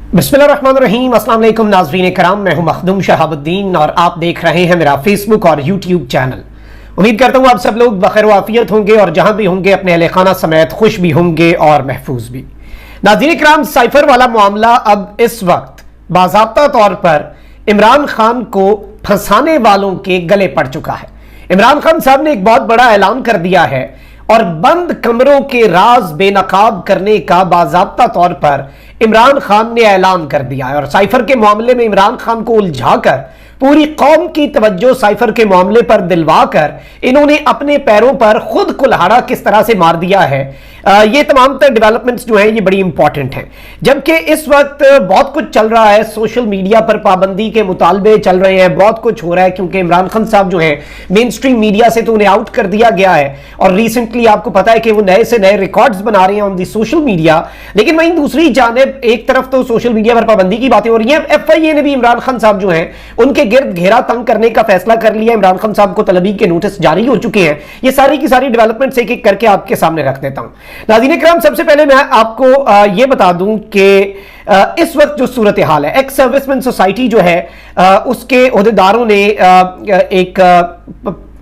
बिस्मिल्लाहिर्रहमानिर्रहीम। अस्सलाम वालेकुम नाज़रीन कराम, मैं हूं मखदूम शहाबुद्दीन और आप देख रहे हैं मेरा फेसबुक और यूट्यूब चैनल। उम्मीद करता हूं आप सब लोग बखैर वाफियत होंगे और जहां भी होंगे अपने अहले खाना समेत खुश भी होंगे और महफूज भी। नाज़रीन कराम, साइफर वाला मामला अब इस वक्त बाज़ाब्ता तौर पर इमरान खान को फंसाने वालों के गले पड़ चुका है। इमरान खान साहब ने एक बहुत बड़ा ऐलान कर दिया है और बंद कमरों के राज बेनकाब करने का बाज़ाब्ता तौर पर इमरान खान ने ऐलान कर दिया है। और साइफर के मामले में इमरान खान को उलझाकर पूरी कौम की तवज्जो साइफर के मामले पर दिलवाकर इन्होंने अपने पैरों पर खुद कुल्हाड़ा किस तरह से मार दिया है। ये तमाम तर डेवलपमेंट्स जो हैं ये बड़ी इंपॉर्टेंट हैं। जबकि इस वक्त बहुत कुछ चल रहा है, सोशल मीडिया पर पाबंदी के मुतालबे चल रहे हैं, बहुत कुछ हो रहा है क्योंकि इमरान खान साहब जो हैं मेन स्ट्रीम मीडिया से तो उन्हें आउट कर दिया गया है और रिसेंटली आपको पता है कि वो नए से नए रिकॉर्ड्स बना रहे हैं ऑन दी सोशल मीडिया। लेकिन वहीं दूसरी जानिब एक तरफ तो सोशल मीडिया पर पाबंदी की बातें हो रही हैं, FIA ने भी इमरान खान साहब जो हैं उनके गिर्द घेरा तंग करने का फैसला कर लिया। इमरान खान साहब को तलबी के नोटिस जारी हो चुके हैं। ये सारी की सारी डेवलपमेंट्स एक एक करके आपके सामने रख देता हूं। नाज़रीन किराम, सबसे पहले मैं आपको ये बता दूं कि इस वक्त जो सूरत हाल है, एक्स सर्विसमैन सोसाइटी जो है उसके ओहदेदारों ने एक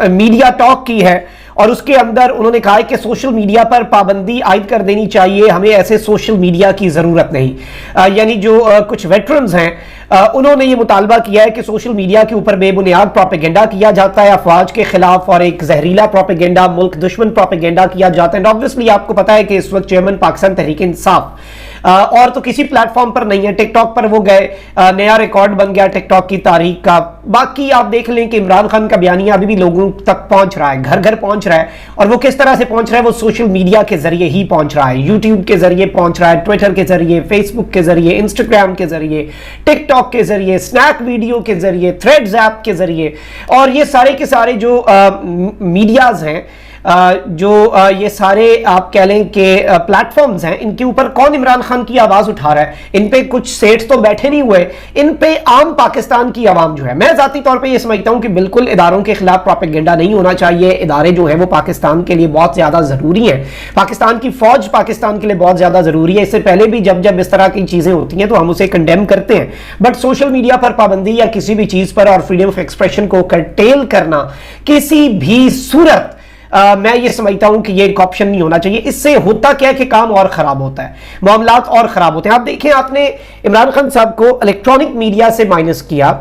मीडिया टॉक की है और उसके अंदर उन्होंने कहा है कि सोशल मीडिया पर पाबंदी आयद कर देनी चाहिए, हमें ऐसे सोशल मीडिया की ज़रूरत नहीं। यानी जो कुछ वेटरन्स हैं उन्होंने ये मुतालबा किया है कि सोशल मीडिया के ऊपर बेबुनियाद प्रोपेगेंडा किया जाता है अफवाज के खिलाफ और एक जहरीला प्रोपेगेंडा, मुल्क दुश्मन प्रोपेगेंडा किया जाता है। ऑब्वियसली आपको पता है कि इस वक्त चेयरमैन पाकिस्तान तहरीक इंसाफ और तो किसी प्लेटफॉर्म पर नहीं है, टिकटॉक पर वो गए, नया रिकॉर्ड बन गया टिकटॉक की तारीख का। बाकी आप देख लें कि इमरान खान का बयानिया अभी भी लोगों तक पहुंच रहा है, घर घर पहुंच रहा है। और वो किस तरह से पहुंच रहा है? वो सोशल मीडिया के जरिए ही पहुंच रहा है, यूट्यूब के जरिए पहुंच रहा है, ट्विटर के जरिए, फेसबुक के जरिए, इंस्टाग्राम के जरिए, टिकटॉक के जरिए, स्नैक वीडियो के जरिए, थ्रेड्स ऐप के जरिए। और ये सारे के सारे जो मीडियाज हैं, जो ये सारे आप कह लें कि प्लेटफॉर्म्स हैं, इनके ऊपर कौन इमरान खान की आवाज उठा रहा है? इन पे कुछ सेठ तो बैठे नहीं हुए, इन पे आम पाकिस्तान की आवाम जो है। मैं जाती तौर पे ये समझता हूं कि बिल्कुल इदारों के खिलाफ प्रोपेगेंडा नहीं होना चाहिए। इदारे जो है वो पाकिस्तान के लिए बहुत ज्यादा जरूरी है, पाकिस्तान की फौज पाकिस्तान के लिए बहुत ज्यादा जरूरी है। इससे पहले भी जब जब इस तरह की चीजें होती हैं तो हम उसे कंडेम करते हैं, बट सोशल मीडिया पर पाबंदी या किसी भी चीज पर और फ्रीडम ऑफ एक्सप्रेशन को कर्टेल करना किसी भी सूरत मैं ये समझता हूं कि ये एक ऑप्शन नहीं होना चाहिए। इससे होता क्या है कि काम और खराब होता है, मामलात और खराब होते हैं। आप देखें, आपने इमरान खान साहब को इलेक्ट्रॉनिक मीडिया से माइनस किया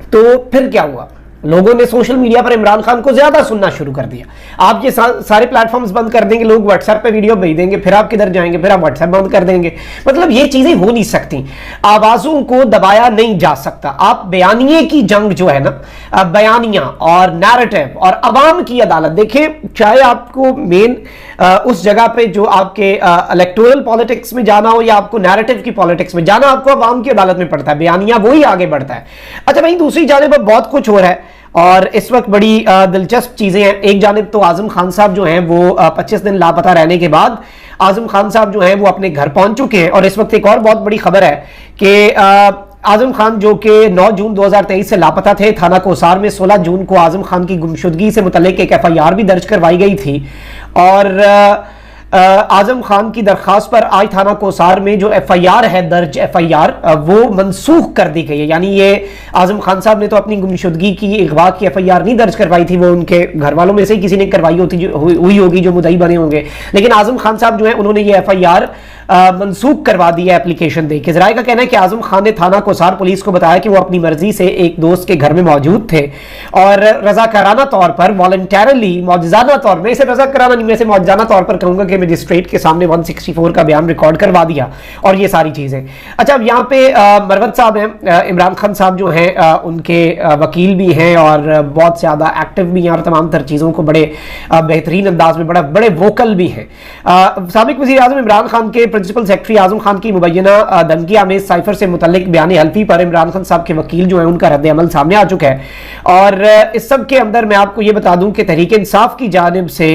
तो फिर क्या हुआ? लोगों ने सोशल मीडिया पर इमरान खान को ज्यादा सुनना शुरू कर दिया। आप ये सारे प्लेटफॉर्म्स बंद कर देंगे, लोग व्हाट्सएप पे वीडियो भेज देंगे, फिर आप किधर जाएंगे, फिर आप व्हाट्सएप बंद कर देंगे। मतलब ये चीजें हो नहीं सकती, आवाजों को दबाया नहीं जा सकता। आप बयानिए की जंग जो है ना, बयानिया और नैरेटिव और अवाम की अदालत, देखें चाहे आपको मेन उस जगह पे जो आपके इलेक्टोरल पॉलिटिक्स में जाना हो या आपको नैरेटिव की पॉलिटिक्स में जाना, आपको अवाम की अदालत में पड़ता है, बयानिया वही आगे बढ़ता है। अच्छा, वहीं दूसरी जानिब पर बहुत कुछ हो रहा है और इस वक्त बड़ी दिलचस्प चीजें हैं। एक जानिब तो आजम खान साहब जो हैं वो 25 दिन लापता रहने के बाद आजम खान साहब जो हैं वो अपने घर पहुंच चुके हैं। और इस वक्त एक और बहुत बड़ी खबर है कि आजम खान जो कि 9 जून 2023 से लापता थे, थाना कोसार में 16 जून को आजम खान की गुमशुदगी से मुतल्लिक एक FIR भी दर्ज करवाई गई थी। और आजम खान की दरखास्त पर आज थाना कोसार में जो FIR है दर्ज FIR वो मनसूख कर दी गई है। यानी ये आजम खान साहब ने तो अपनी गुमशुदगी की अगवा की FIR नहीं दर्ज करवाई थी, वो उनके घर वालों में से ही किसी ने करवाई हुई होगी जो मुद्दई बने होंगे। लेकिन आजम खान साहब जो है उन्होंने ये FIR मनसूख करवा दी है एप्लीकेशन दे के। जराये का कहना है कि आजम खान ने थाना कोसार पुलिस को बताया कि वो अपनी मर्जी से एक दोस्त के घर में मौजूद थे और रजाकाराना तौर पर, वॉलंटरली, मौजूदाना तौर में, इसे रजाकाराना नहीं, मैं इसे मौजूदाना तौर पर कहूंगा कि मजिस्ट्रेट के सामने 164 का बयान रिकॉर्ड करवा दिया और ये सारी चीजें। अच्छा, अब यहाँ पे मरवत साहब हैं, इमरान खान साहब जो हैं उनके वकील भी हैं और बहुत ज्यादा एक्टिव भी हैं और तमाम तर चीजों को बड़े बेहतरीन अंदाज में बड़े वोकल भी हैं। साबिक वज़ीर आज़म इमरान खान के प्रिंसिपल सेक्रेटरी आजम खान की मुबैना धमकी आमेज साइफर से मुतल्लिक बयान हल्फी पर इमरान खान साहब के वकील जो है उनका रद्द अमल सामने आ चुका है। और इस सब के अंदर मैं आपको ये बता दूं कि तहरीक इंसाफ की जानिब से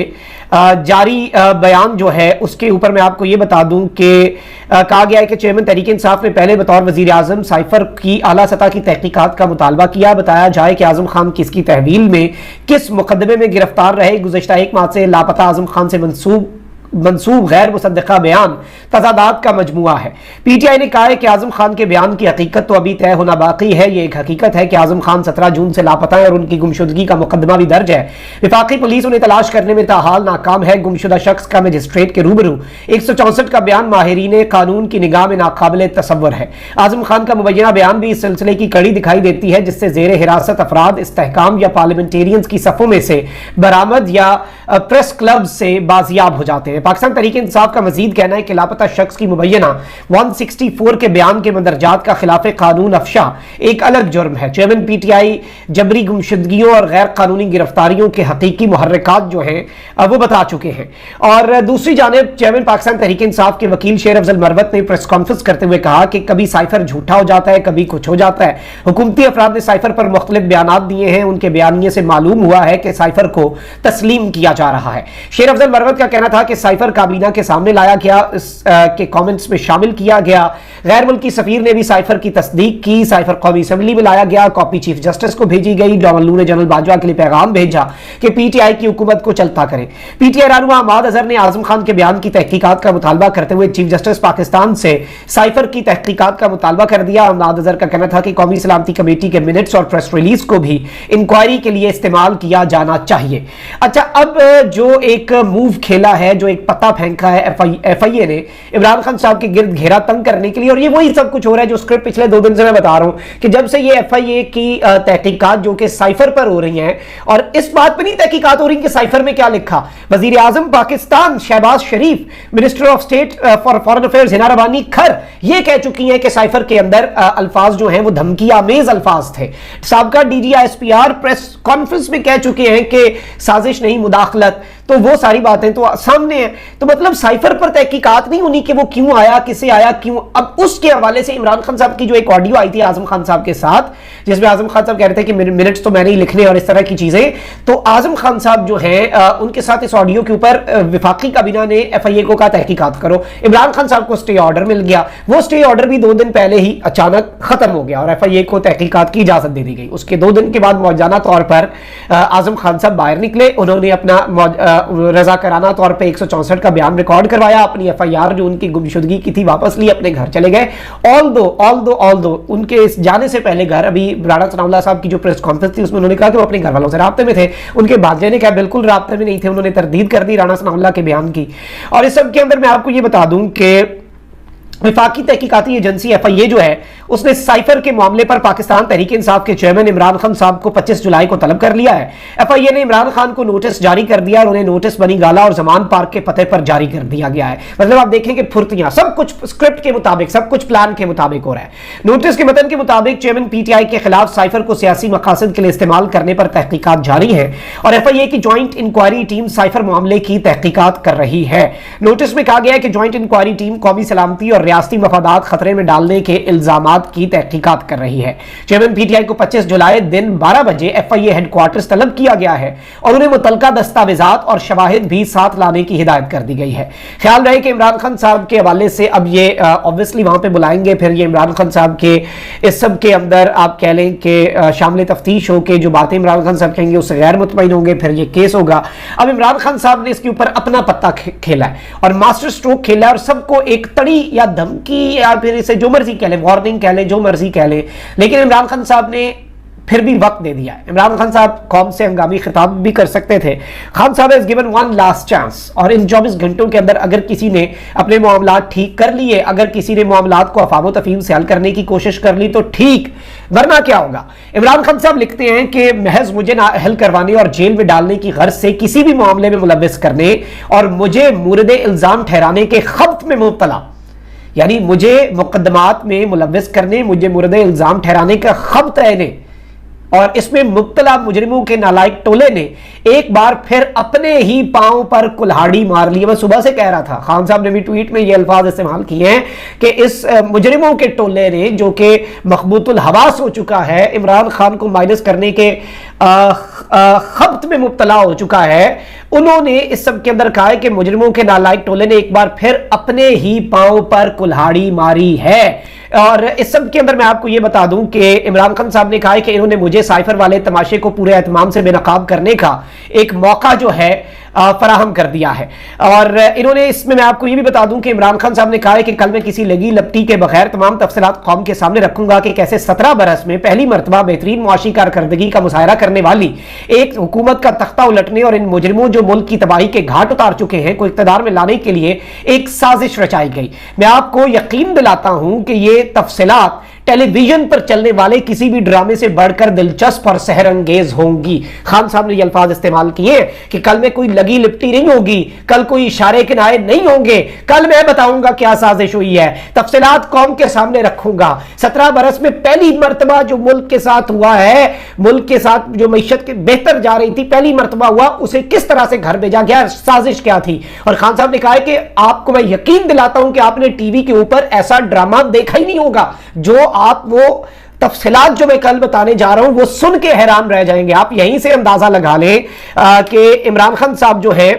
जारी बयान जो है उसके ऊपर मैं आपको ये बता दूं कि कहा गया है कि चेयरमैन तहरीक इंसाफ ने पहले बतौर वजीर आजम साइफर की आला सतह की तहकीकात का मुतालबा किया। बताया जाए कि आजम खान किसकी तहवील में किस मुकदमे में गिरफ्तार रहे। गुज़श्ता एक माह से लापता आजम खान से मंसूब منسوب गैर मुसद्दक़ा बयान तज़ादात का मजमुआ है। पीटीआई ने कहा है कि आज़म खान के बयान की हकीकत तो अभी तय होना बाकी है। ये एक हकीकत है कि आज़म खान 17 जून से लापता है और उनकी गुमशुदगी का मुकदमा भी दर्ज है। वफाकी पुलिस उन्हें तलाश करने में ताहाल नाकाम है। गुमशुदा शख्स का मजिस्ट्रेट के रूबरू 164 का बयान माहिरीन कानून की निगाह में नाकाबिल तसव्वुर है। आज़म खान का मुबैना बयान भी इस सिलसिले की कड़ी दिखाई देती है, जिससे ज़ेरे हिरासत अफराद इस्तेहकाम या पार्लियामेंटेरियंस की सफ़ों में से बरामद या प्रेस क्लब से बाजियाब हो जाते हैं। पाकिस्तान तहरीक इंसाफ का मजीद कहना है कि लापता शख्स की मुबैना 164 के बयान के मंदरजात का खिलाफ कानून अफशा एक अलग जुर्म है। चेयरमैन पीटीआई जबरी गुमशुदगियों और गैर कानूनी गिरफ्तारियों के हकीकी मुहर्रिकात जो हैं वो बता चुके हैं। और दूसरी जानिब चेयरमैन पाकिस्तान तहरीक इंसाफ के वकील शेर अफजल मरवत ने प्रेस कॉन्फ्रेंस करते हुए कहा कि कभी साइफर झूठा हो जाता है, कभी कुछ हो जाता है। हुकूमती अफराद ने साइफर पर मुख्तलिफ बयानात दिए हैं। उनके बयानिए से मालूम हुआ है कि साइफर को तस्लीम किया जा रहा है। शेर अफजल मरवत का कहना था कि साइफर काबीना के सामने लाया गया, के कमेंट्स में शामिल किया गया। गैर मुल्की सफीर ने भी साइफर की तस्दीक की। साइफर कौमी असेंबली में लाया गया, कॉपी चीफ जस्टिस को भेजी गई। डॉमल्लू ने जनरल बाजवा के लिए पैगाम भेजा कि पीटीआई की हुकूमत को चलता करें। पीटीआई रहनुमा अहमद अजहर ने आजम खान के बयान की तहकीकात का मुतालबा करते हुए चीफ जस्टिस पाकिस्तान से साइफर की तहकीकात का मुतालबा कर दिया। अहमद अजहर का कहना था कि कौमी सलामती कमेटी के मिनट्स और प्रेस रिलीज को भी इंक्वायरी के लिए इस्तेमाल किया जाना चाहिए। अच्छा, अब जो एक मूव खेला है, जो एक पत्ता फेंका है एफआईए ने इमरान खान साहब के गिर्द घेरा तंग करने के लिए, और ये वही सब कुछ हो रहा है जो स्क्रिप्ट पिछले 2 दिन से मैं बता रहा हूं कि जब से ये एफआईए की तहकीकात जो कि साइफर पर हो रही हैं, और इस बात पर नहीं तहकीकात हो रही कि साइफर में क्या लिखा। वजीर आजम Pakistan Shahbaz Sharif, minister of state for foreign affairs Hina Rabbani Khar, ये कह चुकी हैं कि साइफर के अंदर अल्फाज जो हैं वो धमकी आमेज अल्फाज थे। साबका डीजी आईएसपीआर प्रेस कॉन्फ्रेंस में कह चुके हैं कि साजिश नहीं, मुदाखलत। तो वो सारी बातें तो सामने हैं। तो मतलब साइफर पर तहकीकात नहीं होनी कि वो क्यों आया, किसे आया, क्यों। अब उसके हवाले से इमरान खान साहब की जो एक ऑडियो आई थी आजम खान साहब के साथ, जिसमें आजम खान साहब कह रहे थे कि मिनट्स तो मैंने ही लिखने और इस तरह की चीजें, तो आजम खान साहब जो हैं उनके साथ इस ऑडियो के ऊपर वफाकी काबीना ने एफआईए को कहा तहकीकात करो। इमरान खान साहब को स्टे ऑर्डर मिल गया। वो स्टे ऑर्डर भी 2 दिन पहले ही अचानक खत्म हो गया और एफआईए को तहकीकात की इजाजत दे दी गई। उसके 2 दिन के बाद मौजाना तौर पर आजम खान साहब बाहर निकले। उन्होंने अपना रजाकाराना तौर पर 164 का बयान रिकॉर्ड करवाया, अपनी एफआईआर जो उनकी गुमशुदगी की थी वापस ली, अपने घर चले गए। ऑल दो उनके इस जाने से पहले घर, अभी राणा सनाउल्लाह साहब की जो प्रेस कॉन्फ्रेंस थी उसमें उन्होंने कहा कि वो अपने घर वालों से राब्ते में थे। उनके भांजे ने कहा बिल्कुल राब्ते में नहीं थे। उन्होंने तरदीद कर दी राणा सनाउल्लाह के बयान की। और इस सब के अंदर मैं आपको ये बता दूं कि वफाकी तहकीकाती एजेंसी एफआईए जो है उसने साइफर के मामले पर पाकिस्तान तहरीक इंसाफ के चेयरमैन इमरान खान साहब को 25 जुलाई को तलब कर लिया है। एफआईए ने इमरान खान को नोटिस जारी कर दिया और उन्हें नोटिस बनी गाला और जमान पार्क के पते पर जारी कर दिया गया है। मतलब आप देखें कि फुर्तियां, सब कुछ स्क्रिप्ट के मुताबिक, सब कुछ प्लान के मुताबिक हो रहा है। नोटिस के मतन के मुताबिक चेयरमैन पीटीआई के खिलाफ साइफर को सियासी मकासद के लिए इस्तेमाल करने पर तहकीकात जारी है और एफआईए की ज्वाइंट इंक्वायरी टीम साइफर मामले की तहकीकात कर रही है। नोटिस में कहा गया है कि ज्वाइंट इंक्वायरी टीम कौमी सलामती और रियासती मफादात खतरे में डालने के इल्जामात की तहकीकात कर रही है। चेयरमैन पीटीआई को 25 जुलाई दिन 12 बजे एफआईए हेडक्वार्टर्स तलब किया गया है और उन्हें मुतलका दस्तावेजात और शवाहिद भी साथ लाने की हिदायत कर दी गई है। ख्याल रहे कि इमरान खान साहब के हवाले से अब ये ऑब्वियसली वहां पे बुलाएंगे, फिर ये इमरान खान साहब के इस सब के अंदर आप कह लें कि शामिल तफ्तीश हो के जो बातें इमरान खान साहब कहेंगे उससे गैर मुतमईन होंगे, फिर ये केस होगा। अब इमरान खान साहब ने इसके ऊपर अपना पत्ता खेला है और मास्टर स्ट्रोक खेला है और सबको एक तड़ी या धमकी या फिर इसे जो मर्जी कह लें, वार्निंग कह लें, जो मर्जी कह लें, लेकिन इमरान खान साहब ने फिर भी वक्त दे दिया है। इमरान खान साहब कौम से हंगामी खिताब भी कर सकते थे। खान साहब has given one last chance और इन 24 घंटों के अंदर अगर किसी ने अपने मामलात ठीक कर लिए, अगर किसी ने मामलात को अफाम तफहीम से हल करने की कोशिश कर ली तो ठीक, वरना क्या होगा। इमरान खान साहब लिखते हैं कि महज मुझे ना हल करवाने और जेल में डालने की गर्ज से किसी भी मामले में मुलव्वस करने और मुझे मुर्दे इल्जाम ठहराने के खब्त में मुब्तला, यानी मुझे मुकदमात में मुलव्वस करने, मुझे मुर्दे इल्जाम ठहराने का खब्त रहने और इसमें मुब्तला मुजरिमों के नालायक टोले ने एक बार फिर अपने ही पांव पर कुल्हाड़ी मार ली। मैं सुबह से कह रहा था, खान साहब ने भी ट्वीट में ये अल्फाज इस्तेमाल किए हैं कि इस मुजरिमों के टोले ने जो कि मखबूतुल हवास हो चुका है, इमरान खान को माइनस करने के खब्त में मुब्तला हो चुका है, उन्होंने इस सब के अंदर कहा है कि मुजरिमों के नालायक टोले ने एक बार फिर अपने ही पांव पर कुल्हाड़ी मारी है। और इस सब के अंदर मैं आपको यह बता दूं कि इमरान खान साहब ने कहा है कि इन्होंने मुझे साइफर वाले तमाशे को पूरे एहतमाम से बेनकाब करने का एक मौका जो है फराहम कर दिया है। और इन्होंने इसमें मैं आपको ये भी बता दूं कि इमरान खान साहब ने कहा है कि कल मैं किसी लगी लपटी के बगैर तमाम तफसीलात कौम के सामने रखूंगा कि कैसे 17 बरस में पहली मरतबा बेहतरीन मुआशी कारकर्दगी का मुजाहरा करने वाली एक हुकूमत का तख्ता उलटने और इन मुजरिमों जो मुल्क की तबाही के घाट उतार चुके हैं को इक़्तिदार में लाने के लिए एक साजिश रचाई गई। मैं आपको यकीन दिलाता हूं कि ये तफसीलात टेलीविजन पर चलने वाले किसी भी ड्रामे से बढ़कर दिलचस्प और सहर अंगेज होंगी। खान साहब ने ये अल्फाज इस्तेमाल किए कि कल में कोई लगी लिपटी नहीं होगी, कल कोई इशारे किनारे नहीं होंगे, कल मैं बताऊंगा क्या साजिश हुई है, तफसीलात कौम के सामने रखूंगा। 17 बरस में पहली मरतबा जो मुल्क के साथ हुआ है, मुल्क के साथ जो मईशत के बेहतर जा रही थी, पहली मरतबा हुआ, उसे किस तरह से घर भेजा गया, साजिश क्या थी। और खान साहब ने कहा है कि आपको मैं यकीन दिलाता हूं कि आपने टीवी के ऊपर ऐसा ड्रामा देखा ही नहीं होगा, जो आप वो तफसीलात जो मैं कल बताने जा रहा हूं वो सुन के हैरान रह जाएंगे। आप यहीं से अंदाजा लगा लें कि इमरान खान साहब जो है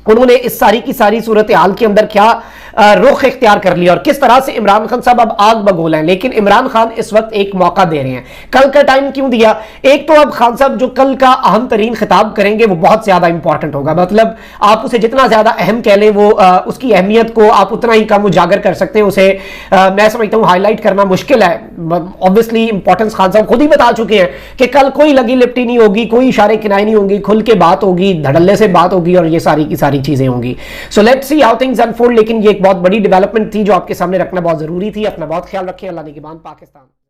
उन्होंने इस सारी की सारी सूरत हाल के अंदर क्या रुख इख्तियार कर लिया और किस तरह से इमरान खान साहब अब आग बगोला है। लेकिन इमरान खान इस वक्त एक मौका दे रहे हैं। कल का टाइम क्यों दिया? एक तो अब खान साहब जो कल का अहम तरीन खिताब करेंगे वो बहुत ज्यादा इंपॉर्टेंट होगा, मतलब आप उसे जितना ज्यादा अहम कह लें वो उसकी अहमियत को आप उतना ही कम उजागर कर सकते हैं। उसे मैं समझता हूं हाईलाइट करना मुश्किल है। ऑब्वियसली इंपॉर्टेंस खान साहब खुद ही बता चुके हैं कि कल कोई लगी लिपटी नहीं होगी, कोई इशारे किनारे नहीं होंगी, खुल के बात होगी, धड़ल्ले से बात होगी और ये सारी की सारी चीजें होंगी। So let's see how things unfold. लेकिन ये एक बहुत बड़ी डेवलपमेंट थी जो आपके सामने रखना बहुत जरूरी थी। अपना बहुत ख्याल रखिए। अल्लाह निगहबान पाकिस्तान।